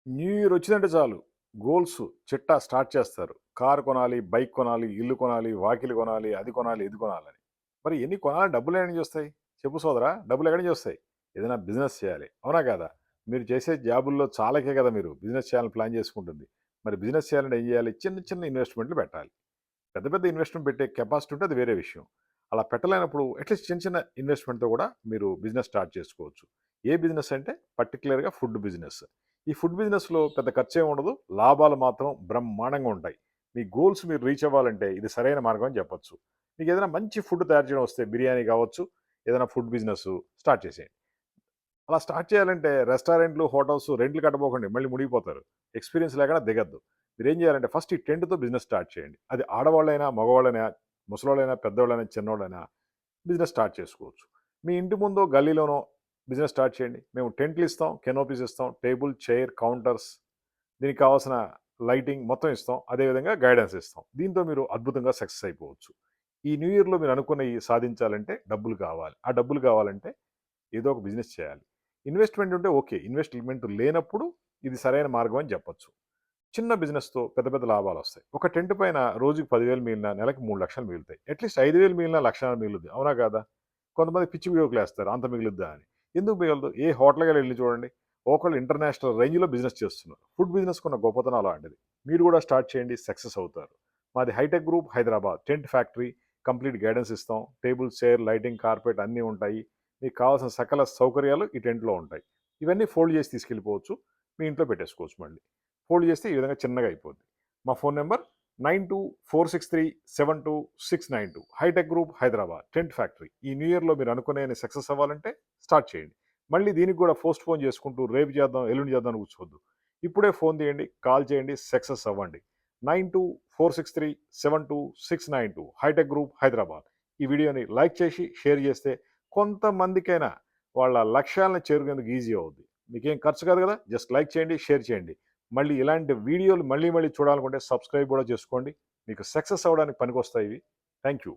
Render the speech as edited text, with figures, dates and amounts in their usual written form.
New year వచ్చిందంటే చాలు goals చిట్టా స్టార్ట్ చేస్తారు. కారు కొనాలి, బైక్ కొనాలి, ఇల్లు కొనాలి, వాకిలి కొనాలి, అది కొనాలి, ఇది కొనాలని. మరి ఎన్ని కొనాలని డబ్బులు ఎక్కడి నుంచి వస్తాయి? చెప్పు సోదరా, డబ్బులు ఎక్కడి నుంచి వస్తాయి? ఏదైనా బిజినెస్ చేయాలి. అవునా కాదా? మీరు చేసే జాబుల్లో చాలాకే కదా మీరు బిజినెస్ చేయాలని ప్లాన్ చేసుకుంటుంది. మరి బిజినెస్ చేయాలంటే ఏం చేయాలి? చిన్న చిన్న ఇన్వెస్ట్‌మెంట్లు పెట్టాలి. పెద్ద పెద్ద ఇన్వెస్ట్‌మెంట్ పెట్టే కెపాసిటీ ఉంటే అది వేరే విషయం. అలా పెట్టలేనప్పుడు అట్‌లీస్ట్ చిన్న చిన్న ఇన్వెస్ట్‌మెంట్‌తో కూడా మీరు బిజినెస్ స్టార్ట్ చేసుకోవచ్చు. ఏ బిజినెస్ అంటే పర్టిక్యులర్‌గా ఫుడ్ బిజినెస్. ఈ ఫుడ్ బిజినెస్‌లో పెద్ద ఖర్చేం ఉండదు. లాభాలు మాత్రం బ్రహ్మాండంగా ఉంటాయి. మీ గోల్స్ మీరు రీచ్ అవ్వాలంటే ఇది సరైన మార్గం అని చెప్పొచ్చు. మీకేదైనా మంచి ఫుడ్ తయారు చేయడం వస్తే బిర్యానీ కావచ్చు, ఏదైనా ఫుడ్ బిజినెస్ స్టార్ట్ చేసేయండి. అలా స్టార్ట్ చేయాలంటే రెస్టారెంట్లు, హోటల్స్ రెంట్లు కట్టబోకండి. మళ్ళీ మునిగిపోతారు. ఎక్స్‌పీరియన్స్ లేకుండా దిగొద్దు. మీరేం చేయాలంటే ఫస్ట్ ఈ టెంట్‌తో బిజినెస్ స్టార్ట్ చేయండి. అది ఆడవాళ్ళైనా, మగవాళ్ళైనా, ముసలోళ్ళైనా, పెద్దోళ్ళైనా, చిన్నోళ్ళైనా బిజినెస్ స్టార్ట్ చేసుకోవచ్చు. మీ ఇంటి ముందో, గల్లీలోనో బిజినెస్ స్టార్ట్ చేయండి. మేము టెంట్లు ఇస్తాం, కెనోపీస్ ఇస్తాం, టేబుల్, చైర్, కౌంటర్స్, దీనికి కావాల్సిన లైటింగ్ మొత్తం ఇస్తాం. అదేవిధంగా గైడెన్స్ ఇస్తాం. దీంతో మీరు అద్భుతంగా సక్సెస్ అయిపోవచ్చు. ఈ న్యూ ఇయర్‌లో మీరు అనుకున్నయి సాధించాలంటే డబ్బులు కావాలి. ఆ డబ్బులు కావాలంటే ఏదో ఒక బిజినెస్ చేయాలి. ఇన్వెస్ట్‌మెంట్ ఉంటే ఓకే. ఇన్వెస్ట్‌మెంట్ లేనప్పుడు ఇది సరైన మార్గం అని చెప్పొచ్చు. చిన్న బిజినెస్‌తో పెద్ద పెద్ద లాభాలొస్తాయి. ఒక టెంట్ పైన రోజుకి 10,000 మిగిలినా నెలకి 3,00,000 మిగులుతాయి. అట్‌లీస్ట్ 5,000 మిగిలినా 1,00,000 మిగులుద్ది. అవునా కాదా? కొంతమంది పిచ్చి జోకులేస్తారు. అంత మిగులుద్దా అని. ఎందుకు మిగలదు? ఏ హోటల్‌కెళ్ళి ఎళ్లి చూడండి. ఒకళ్ళు ఇంటర్నేషనల్ రేంజ్‌లో బిజినెస్ చేస్తున్నారు. ఫుడ్ బిజినెస్‌కున్న గొప్పతనం అలాంటిది. మీరు కూడా స్టార్ట్ చేయండి. సక్సెస్ అవుతారు. మాది hitech group Hyderabad. Tent factory. Complete guidance ఇస్తాం. టేబుల్, చైర్, లైటింగ్, కార్పెట్ అన్నీ ఉంటాయి. మీకు కావాల్సిన సకల సౌకర్యాలు ఈ టెంట్‌లో ఉంటాయి. ఇవన్నీ ఫోల్డ్ చేసి తీసుకెళ్ళిపోవచ్చు. మీ ఇంట్లో పెట్టేసుకోవచ్చు మళ్ళీ. ఫోల్డ్ చేస్తే ఈ విధంగా చిన్నగా అయిపోద్ది. మా phone number 9246372692. Hitech group Hyderabad tent factory. ఈ న్యూ ఇయర్‌లో మీరు అనుకునేయన్ని సక్సెస్ అవ్వాలంటే స్టార్ట్ చేయండి. మళ్ళీ దీనికి కూడా పోస్ట్‌పోన్ చేసుకుంటూ రేపు చేద్దాం, ఎల్లుండి చేద్దాం అని కూర్చోవద్దు. ఇప్పుడే ఫోన్ తీయండి, కాల్ చేయండి, సక్సెస్ అవ్వండి. 9246372692 హైటెక్ గ్రూప్ హైదరాబాద్. ఈ వీడియోని లైక్ చేసి, షేర్ చేస్తే కొంతమందికైనా వాళ్ళ లక్ష్యాలను చేరుకునేందుకు ఈజీ అవుద్ది. మీకేం ఖర్చు కాదు కదా! జస్ట్ లైక్ చేయండి, షేర్ చేయండి. మళ్ళీ ఇలాంటి వీడియోలు మళ్ళీ మళ్ళీ చూడాలనుకుంటే సబ్స్క్రైబ్ కూడా చేసుకోండి. మీకు సక్సెస్ అవ్వడానికి పనికొస్తాయి ఇవి. Thank you.